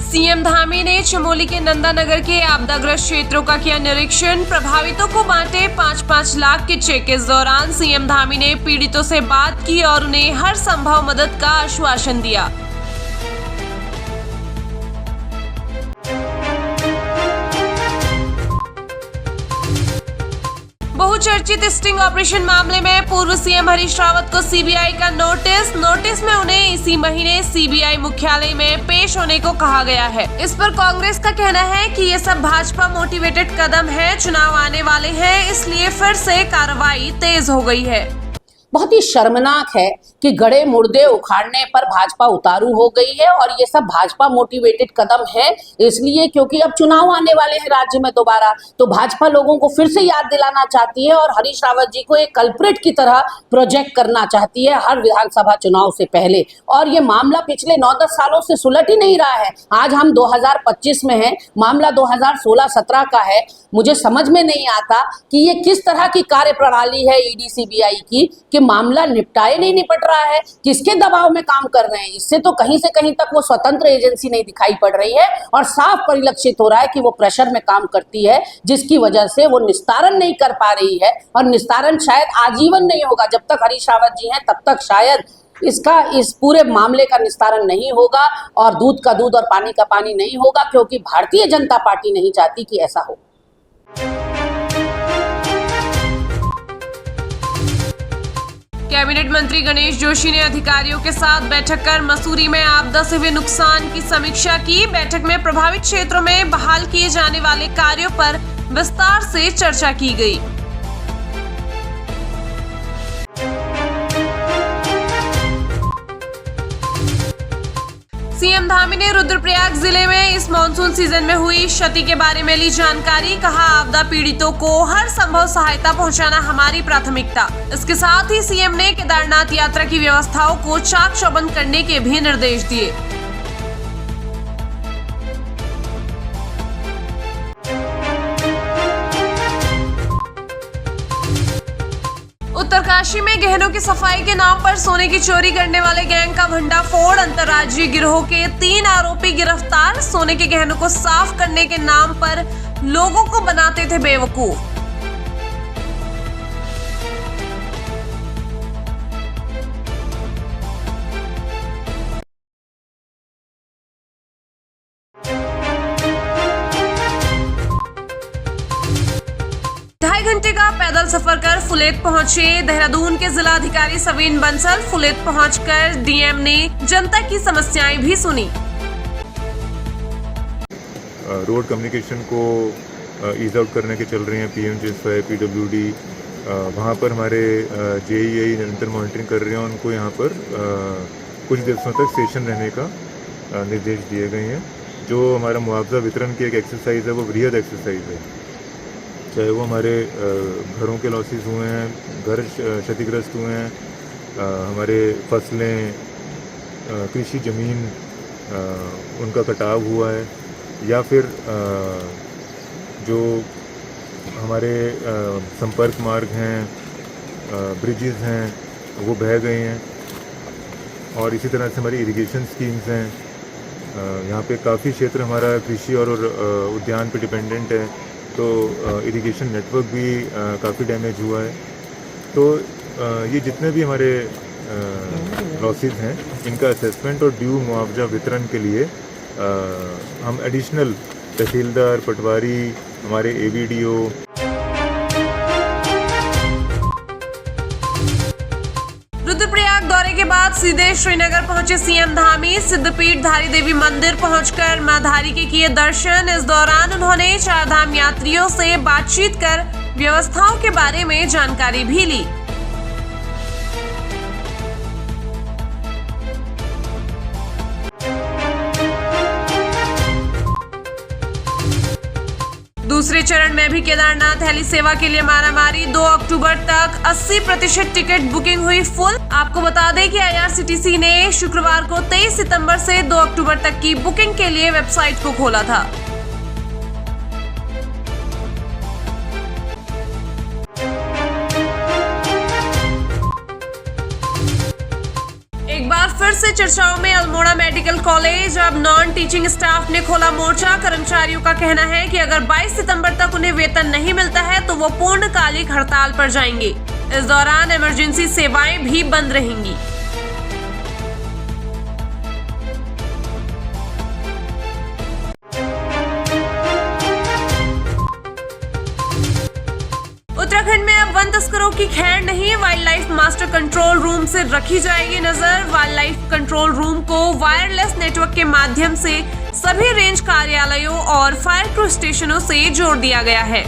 CM Dhami ने चमोली के नंदानगर के आपदाग्रस्त क्षेत्रों का किया निरीक्षण। प्रभावितों को बांटे 5-5 लाख के चेक। इस दौरान सीएम धामी ने पीड़ितों से बात की और उन्हें हर संभव मदद का आश्वासन दिया। बहुचर्चित स्टिंग ऑपरेशन मामले में पूर्व सीएम हरीश रावत को सीबीआई का नोटिस में उन्हें इसी महीने सीबीआई मुख्यालय में पेश होने को कहा गया है। इस पर कांग्रेस का कहना है कि ये सब भाजपा मोटिवेटेड कदम है। चुनाव आने वाले हैं, इसलिए फिर से कार्रवाई तेज हो गई है। बहुत ही शर्मनाक है कि गड़े मुर्दे उखाड़ने पर भाजपा उतारू हो गई है और ये सब भाजपा मोटिवेटेड कदम है, इसलिए क्योंकि अब चुनाव आने वाले हैं राज्य में दोबारा, तो भाजपा लोगों को फिर से याद दिलाना चाहती है और हरीश रावत जी को एक कल्प्रिट की तरह प्रोजेक्ट करना चाहती है हर विधानसभा चुनाव से पहले। और ये मामला पिछले 9-10 सालों से सुलट ही नहीं रहा है। आज हम 2025 में हैं, मामला 2016-17 का है। मुझे समझ में नहीं आता कि ये किस तरह की कार्यप्रणाली है ईडी सीबीआई की कि मामला निपटाए नहीं निपट रहा है, किसके दबाव में काम कर रहे हैं। इससे तो कहीं से कहीं तक वो स्वतंत्र एजेंसी नहीं दिखाई पड़ रही है और साफ परिलक्षित हो रहा है कि वो प्रेशर में काम करती है, जिसकी वजह से वो निस्तारण नहीं कर पा रही है। और निस्तारण शायद आजीवन नहीं होगा, जब तक हरीश रावत जी हैं तब तक शायद इस पूरे मामले का निस्तारण नहीं होगा और दूध का दूध और पानी का पानी नहीं होगा, क्योंकि भारतीय जनता पार्टी नहीं चाहती कि ऐसा हो। कैबिनेट मंत्री गणेश जोशी ने अधिकारियों के साथ बैठक कर मसूरी में आपदा से हुए नुकसान की समीक्षा की। बैठक में प्रभावित क्षेत्रों में बहाल किए जाने वाले कार्यों पर विस्तार से चर्चा की गई। सीएम धामी ने रुद्रप्रयाग जिले में इस मानसून सीजन में हुई क्षति के बारे में ली जानकारी। कहा, आपदा पीड़ितों को हर संभव सहायता पहुंचाना हमारी प्राथमिकता। इसके साथ ही सीएम ने केदारनाथ यात्रा की व्यवस्थाओं को चाक चौबंद करने के भी निर्देश दिए। उत्तरकाशी में गहनों की सफाई के नाम पर सोने की चोरी करने वाले गैंग का भंडाफोड़। अंतर्राज्यीय गिरोह के 3 आरोपी गिरफ्तार। सोने के गहनों को साफ करने के नाम पर लोगों को बनाते थे बेवकूफ। घंटे का पैदल सफर कर फुलेत पहुंचे देहरादून के जिला अधिकारी सवीन बंसल। फुलेत पहुंचकर डीएम ने जनता की समस्याएं भी सुनी। रोड कम्युनिकेशन को ईज आउट करने के चल रहे हैं PMJSY, PWD। वहाँ पर हमारे JEI निरंतर मॉनिटरिंग कर रहे हैं। उनको यहाँ पर कुछ दिवसों तक स्टेशन रहने का निर्देश दिए गए हैं। जो हमारा मुआवजा वितरण की एक एक्सरसाइज है, वो वृहद एक्सरसाइज है। चाहे वो हमारे घरों के लॉसेस हुए हैं, घर क्षतिग्रस्त हुए हैं, हमारे फसलें, कृषि ज़मीन उनका कटाव हुआ है, या फिर जो हमारे संपर्क मार्ग हैं, ब्रिजेस हैं, वो बह गए हैं। और इसी तरह से हमारी इरिगेशन स्कीम्स हैं। यहाँ पे काफ़ी क्षेत्र हमारा कृषि और उद्यान पे डिपेंडेंट है, तो इरिगेशन नेटवर्क भी काफ़ी डैमेज हुआ है। तो ये जितने भी हमारे लॉसेस हैं, इनका असेसमेंट और ड्यू मुआवजा वितरण के लिए हम एडिशनल तहसीलदार, पटवारी, हमारे AVDO, रुद्रप्रयाग दौरे के बाद सीधे श्रीनगर पहुंचे सीएम धामी। सिद्धपीठ धारी देवी मंदिर पहुंचकर मां धारी के किए दर्शन। इस दौरान उन्होंने 4 धाम यात्रियों से बातचीत कर व्यवस्थाओं के बारे में जानकारी भी ली। दूसरे चरण में भी केदारनाथ हेली सेवा के लिए मारामारी। 2 अक्टूबर तक 80% टिकट बुकिंग हुई फुल। आपको बता दें कि IRCTC ने शुक्रवार को 23 सितंबर से 2 अक्टूबर तक की बुकिंग के लिए वेबसाइट को खोला था। एक बार फिर से चर्चाओं में अल्मोड़ा मेडिकल कॉलेज। अब नॉन टीचिंग स्टाफ ने खोला मोर्चा। कर्मचारियों का कहना है कि अगर 22 सितंबर तक उन्हें वेतन नहीं मिलता है तो वो पूर्णकालिक हड़ताल पर जाएंगे। इस दौरान इमरजेंसी सेवाएं भी बंद रहेंगी। उत्तराखंड में अब वन तस्करों की खैर नहीं। Wild life master control room से रखी जाएगी नजर। वाइल्ड लाइफ कंट्रोल रूम को वायरलेस नेटवर्क के माध्यम से सभी रेंज कार्यालयों और फायर क्रू स्टेशनों से जोड़ दिया गया है।